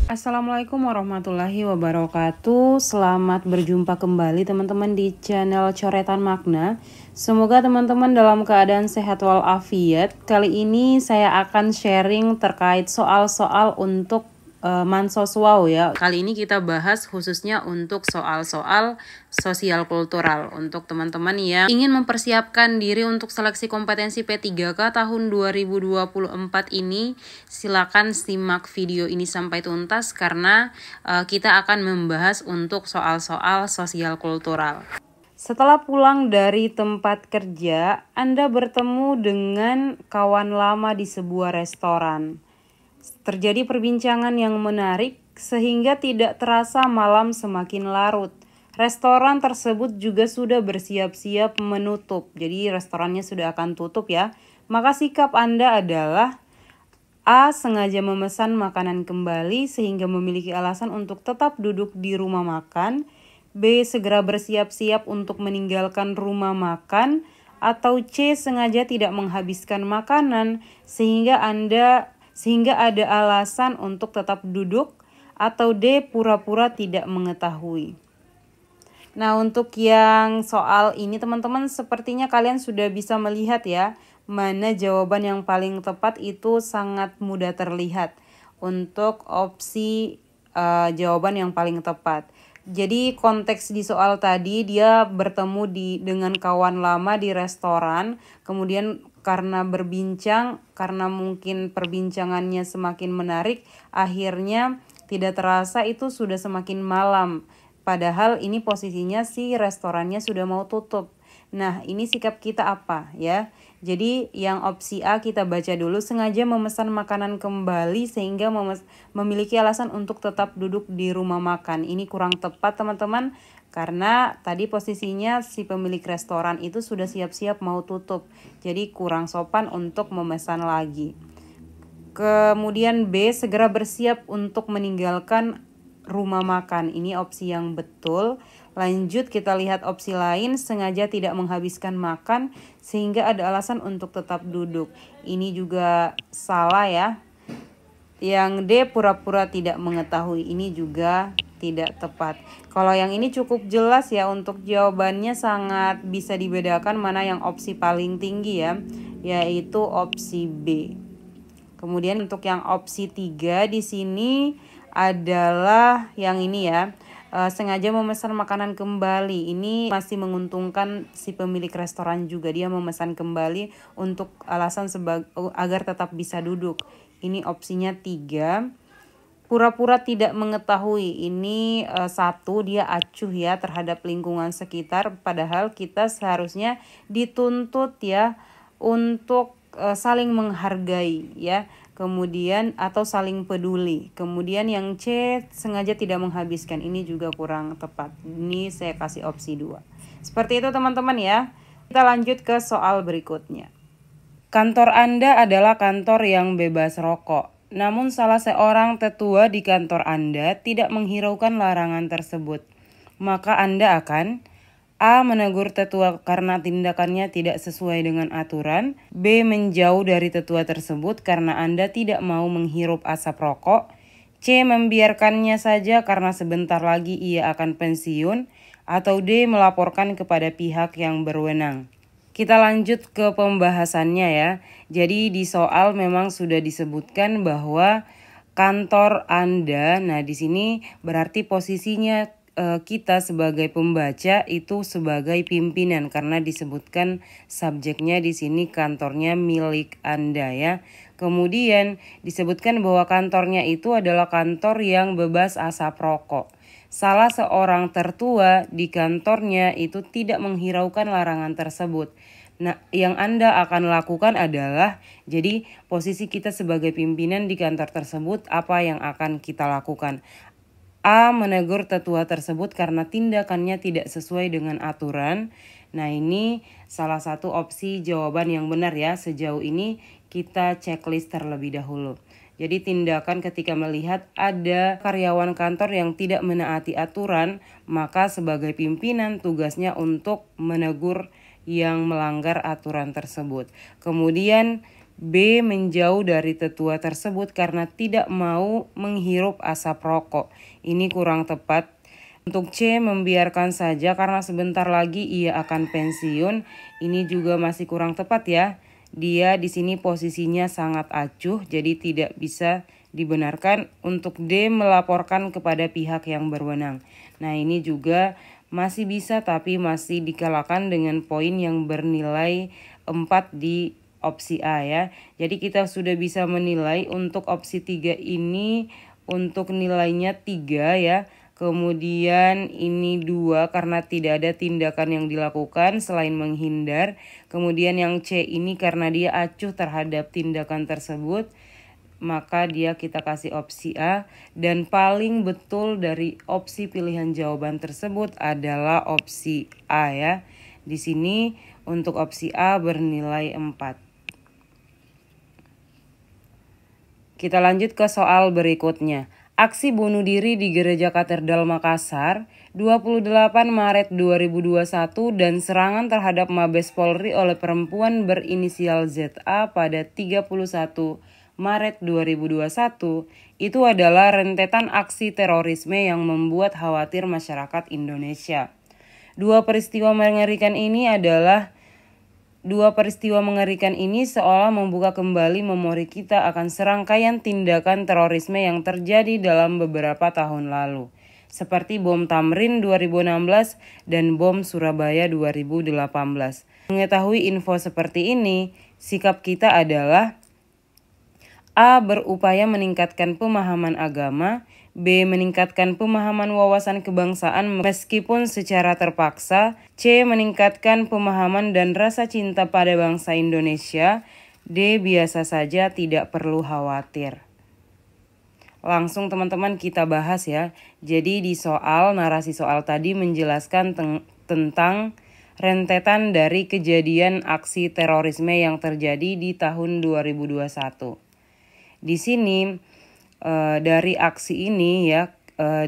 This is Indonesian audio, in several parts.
Assalamualaikum warahmatullahi wabarakatuh. Selamat berjumpa kembali teman-teman di channel Coretan Makna. Semoga teman-teman dalam keadaan sehat walafiat. Kali ini saya akan sharing terkait soal-soal untuk Mansoswaw ya. Kali ini kita bahas khususnya untuk soal-soal sosial kultural. Untuk teman-teman yang ingin mempersiapkan diri untuk seleksi kompetensi P3K tahun 2024 ini, silakan simak video ini sampai tuntas karena kita akan membahas untuk soal-soal sosial kultural. Setelah pulang dari tempat kerja, Anda bertemu dengan kawan lama di sebuah restoran. Terjadi perbincangan yang menarik sehingga tidak terasa malam semakin larut. Restoran tersebut juga sudah bersiap-siap menutup. Jadi restorannya sudah akan tutup ya. Maka sikap Anda adalah A. Sengaja memesan makanan kembali sehingga memiliki alasan untuk tetap duduk di rumah makan. B. Segera bersiap-siap untuk meninggalkan rumah makan. Atau C. Sengaja tidak menghabiskan makanan sehingga ada alasan untuk tetap duduk. Atau D. Pura-pura tidak mengetahui. Nah, untuk yang soal ini teman-teman sepertinya kalian sudah bisa melihat ya, mana jawaban yang paling tepat itu sangat mudah terlihat untuk opsi jawaban yang paling tepat. Jadi konteks di soal tadi dia bertemu dengan kawan lama di restoran, kemudian karena berbincang, karena mungkin perbincangannya semakin menarik, akhirnya tidak terasa itu sudah semakin malam. Padahal ini posisinya si restorannya sudah mau tutup. Nah, ini sikap kita apa ya? Jadi yang opsi A kita baca dulu, sengaja memesan makanan kembali sehingga memiliki alasan untuk tetap duduk di rumah makan. Ini kurang tepat teman-teman, karena tadi posisinya si pemilik restoran itu sudah siap-siap mau tutup. Jadi kurang sopan untuk memesan lagi. Kemudian B, segera bersiap untuk meninggalkan rumah makan. Ini opsi yang betul. Lanjut kita lihat opsi lain, sengaja tidak menghabiskan makan sehingga ada alasan untuk tetap duduk. Ini juga salah ya. Yang D, pura-pura tidak mengetahui. Ini juga tidak tepat. Kalau yang ini cukup jelas ya, untuk jawabannya sangat bisa dibedakan mana yang opsi paling tinggi ya, yaitu opsi B. Kemudian untuk yang opsi 3 di sini adalah yang ini ya, sengaja memesan makanan kembali. Ini masih menguntungkan si pemilik restoran juga, dia memesan kembali untuk alasan agar tetap bisa duduk. Ini opsinya 3. Pura-pura tidak mengetahui, ini 1, dia acuh ya terhadap lingkungan sekitar, padahal kita seharusnya dituntut ya untuk saling menghargai ya, kemudian atau saling peduli. Kemudian yang C, sengaja tidak menghabiskan, ini juga kurang tepat. Ini saya kasih opsi 2. Seperti itu teman-teman ya. Kita lanjut ke soal berikutnya. Kantor Anda adalah kantor yang bebas rokok. Namun salah seorang tetua di kantor Anda tidak menghiraukan larangan tersebut. Maka Anda akan A. Menegur tetua karena tindakannya tidak sesuai dengan aturan. B. Menjauh dari tetua tersebut karena Anda tidak mau menghirup asap rokok. C. Membiarkannya saja karena sebentar lagi ia akan pensiun. Atau D. Melaporkan kepada pihak yang berwenang. Kita lanjut ke pembahasannya ya. Jadi di soal memang sudah disebutkan bahwa kantor Anda, nah di sini berarti posisinya kita sebagai pembaca itu sebagai pimpinan karena disebutkan subjeknya di sini kantornya milik Anda ya. Kemudian disebutkan bahwa kantornya itu adalah kantor yang bebas asap rokok. Salah seorang tertua di kantornya itu tidak menghiraukan larangan tersebut. Nah, yang Anda akan lakukan adalah, jadi posisi kita sebagai pimpinan di kantor tersebut, apa yang akan kita lakukan? A. Menegur tetua tersebut karena tindakannya tidak sesuai dengan aturan. Nah, ini salah satu opsi jawaban yang benar ya. Sejauh ini kita checklist terlebih dahulu. Jadi tindakan ketika melihat ada karyawan kantor yang tidak menaati aturan, maka sebagai pimpinan tugasnya untuk menegur yang melanggar aturan tersebut. Kemudian B. Menjauh dari tetua tersebut karena tidak mau menghirup asap rokok. Ini kurang tepat. Untuk C. Membiarkan saja karena sebentar lagi ia akan pensiun. Ini juga masih kurang tepat ya. Dia di sini posisinya sangat acuh, jadi tidak bisa dibenarkan. Untuk D. Melaporkan kepada pihak yang berwenang. Nah, ini juga masih bisa tapi masih dikalahkan dengan poin yang bernilai 4 di opsi A ya. Jadi kita sudah bisa menilai untuk opsi 3 ini untuk nilainya 3 ya. Kemudian ini 2 karena tidak ada tindakan yang dilakukan selain menghindar. Kemudian yang C ini karena dia acuh terhadap tindakan tersebut, maka dia kita kasih opsi A. Dan paling betul dari opsi pilihan jawaban tersebut adalah opsi A ya. Di sini untuk opsi A bernilai 4. Kita lanjut ke soal berikutnya. Aksi bunuh diri di Gereja Katedral Makassar 28 Maret 2021 dan serangan terhadap Mabes Polri oleh perempuan berinisial ZA pada 31 Maret 2021 itu adalah rentetan aksi terorisme yang membuat khawatir masyarakat Indonesia. Dua peristiwa mengerikan ini seolah membuka kembali memori kita akan serangkaian tindakan terorisme yang terjadi dalam beberapa tahun lalu, seperti bom Tamrin 2016 dan bom Surabaya 2018. Mengetahui info seperti ini, sikap kita adalah A. Berupaya meningkatkan pemahaman agama. B. Meningkatkan pemahaman wawasan kebangsaan meskipun secara terpaksa. C. Meningkatkan pemahaman dan rasa cinta pada bangsa Indonesia. D. Biasa saja, tidak perlu khawatir. Langsung teman-teman kita bahas ya. Jadi di narasi soal tadi menjelaskan tentang rentetan dari kejadian aksi terorisme yang terjadi di tahun 2021. Di sini dari aksi ini ya,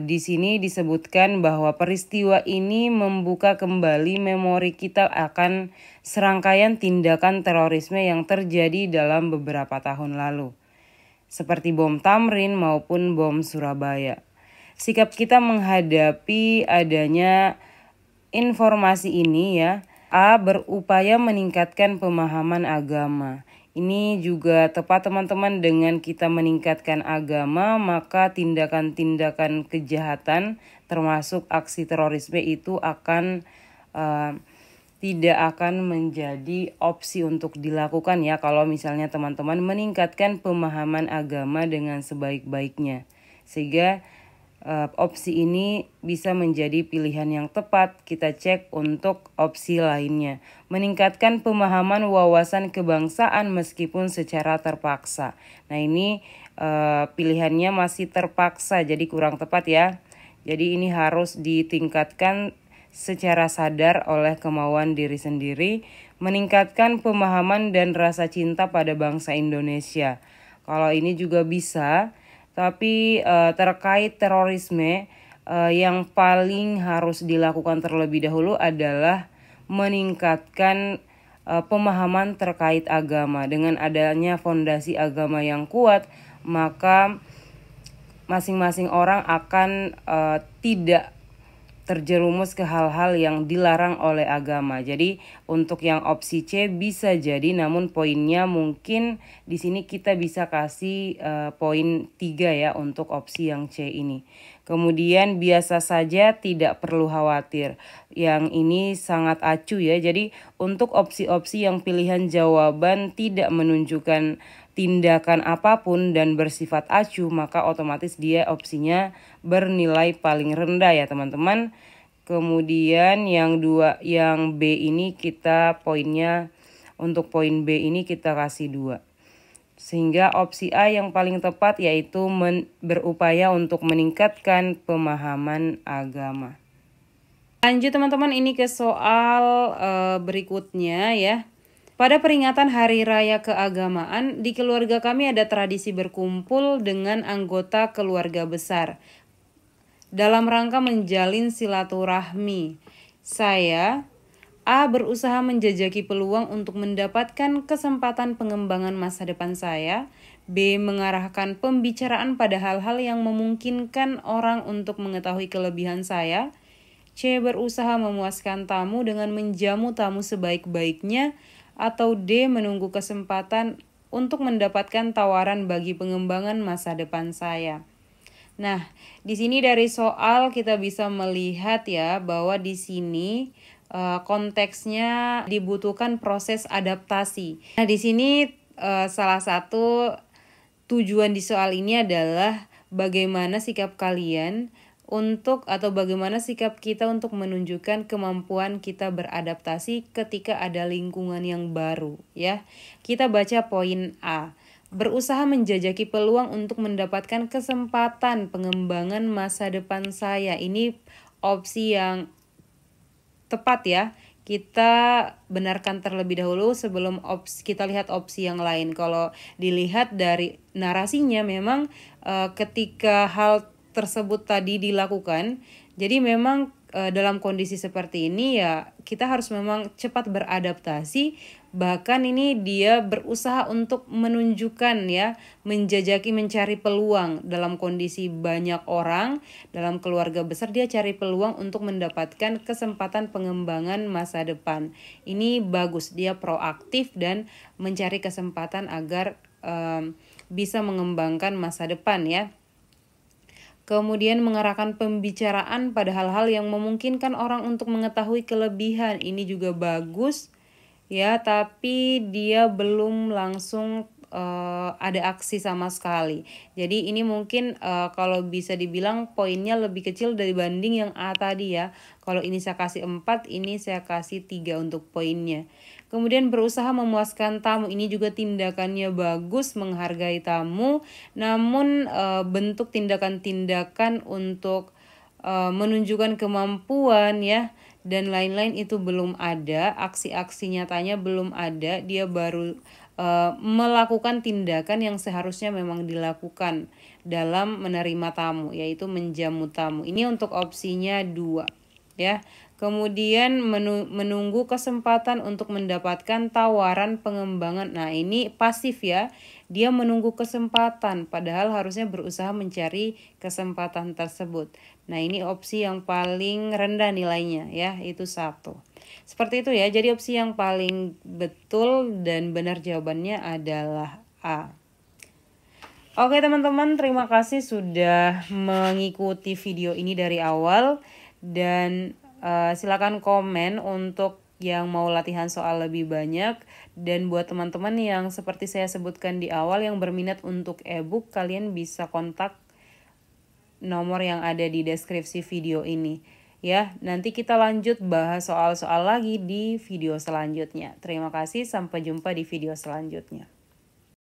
di sini disebutkan bahwa peristiwa ini membuka kembali memori kita akan serangkaian tindakan terorisme yang terjadi dalam beberapa tahun lalu, seperti bom Tamrin maupun bom Surabaya. Sikap kita menghadapi adanya informasi ini ya, A. Berupaya meningkatkan pemahaman agama. Ini juga tepat teman-teman, dengan kita meningkatkan agama maka tindakan-tindakan kejahatan termasuk aksi terorisme itu akan tidak akan menjadi opsi untuk dilakukan ya, kalau misalnya teman-teman meningkatkan pemahaman agama dengan sebaik-baiknya. Sehingga opsi ini bisa menjadi pilihan yang tepat. Kita cek untuk opsi lainnya. Meningkatkan pemahaman wawasan kebangsaan meskipun secara terpaksa. Nah ini pilihannya masih terpaksa, jadi kurang tepat ya. Jadi ini harus ditingkatkan secara sadar oleh kemauan diri sendiri. Meningkatkan pemahaman dan rasa cinta pada bangsa Indonesia. Kalau ini juga bisa. Tapi terkait terorisme yang paling harus dilakukan terlebih dahulu adalah meningkatkan pemahaman terkait agama. Dengan adanya fondasi agama yang kuat, maka masing-masing orang akan tidak terjerumus ke hal-hal yang dilarang oleh agama. Jadi untuk yang opsi C bisa jadi, namun poinnya mungkin di sini kita bisa kasih poin 3 ya untuk opsi yang C ini. Kemudian biasa saja, tidak perlu khawatir. Yang ini sangat acuh ya. Jadi untuk opsi-opsi yang pilihan jawaban tidak menunjukkan tindakan apapun dan bersifat acuh, maka otomatis dia opsinya bernilai paling rendah ya teman-teman. Kemudian yang B ini kita poinnya, untuk poin B ini kita kasih 2. Sehingga opsi A yang paling tepat yaitu berupaya untuk meningkatkan pemahaman agama. Lanjut teman-teman, ini ke soal berikutnya ya. Pada peringatan Hari Raya Keagamaan, di keluarga kami ada tradisi berkumpul dengan anggota keluarga besar dalam rangka menjalin silaturahmi. Saya A. Berusaha menjajaki peluang untuk mendapatkan kesempatan pengembangan masa depan saya. B. Mengarahkan pembicaraan pada hal-hal yang memungkinkan orang untuk mengetahui kelebihan saya. C. Berusaha memuaskan tamu dengan menjamu tamu sebaik-baiknya. Atau D. Menunggu kesempatan untuk mendapatkan tawaran bagi pengembangan masa depan saya. Nah, di sini dari soal kita bisa melihat ya bahwa di sini konteksnya dibutuhkan proses adaptasi. Nah, di sini salah satu tujuan di soal ini adalah bagaimana sikap kalian atau bagaimana sikap kita untuk menunjukkan kemampuan kita beradaptasi ketika ada lingkungan yang baru ya. Kita baca poin A. Berusaha menjajaki peluang untuk mendapatkan kesempatan pengembangan masa depan saya. Ini opsi yang tepat ya. Kita benarkan terlebih dahulu sebelum kita lihat opsi yang lain. Kalau dilihat dari narasinya memang ketika hal tersebut tadi dilakukan, jadi memang dalam kondisi seperti ini ya kita harus memang cepat beradaptasi. Bahkan ini dia berusaha untuk menunjukkan ya, menjajaki, mencari peluang dalam kondisi banyak orang, dalam keluarga besar dia cari peluang untuk mendapatkan kesempatan pengembangan masa depan. Ini bagus, dia proaktif dan mencari kesempatan agar bisa mengembangkan masa depan ya. Kemudian mengarahkan pembicaraan pada hal-hal yang memungkinkan orang untuk mengetahui kelebihan. Ini juga bagus ya, tapi dia belum langsung ada aksi sama sekali. Jadi ini mungkin kalau bisa dibilang poinnya lebih kecil dibanding yang A tadi ya. Kalau ini saya kasih 4, ini saya kasih 3 untuk poinnya. Kemudian berusaha memuaskan tamu, ini juga tindakannya bagus, menghargai tamu. Namun bentuk tindakan-tindakan untuk menunjukkan kemampuan ya dan lain-lain itu belum ada. Aksi-aksi nyatanya belum ada. Dia baru melakukan tindakan yang seharusnya memang dilakukan dalam menerima tamu, yaitu menjamu tamu. Ini untuk opsinya 2 ya. Kemudian menunggu kesempatan untuk mendapatkan tawaran pengembangan. Nah, ini pasif ya. Dia menunggu kesempatan padahal harusnya berusaha mencari kesempatan tersebut. Nah, ini opsi yang paling rendah nilainya ya, itu 1. Seperti itu ya. Jadi opsi yang paling betul dan benar jawabannya adalah A. Oke teman-teman, terima kasih sudah mengikuti video ini dari awal. Dan silakan komen untuk yang mau latihan soal lebih banyak. Dan buat teman-teman yang seperti saya sebutkan di awal yang berminat untuk ebook, kalian bisa kontak nomor yang ada di deskripsi video ini ya. Nanti kita lanjut bahas soal-soal lagi di video selanjutnya. Terima kasih, sampai jumpa di video selanjutnya.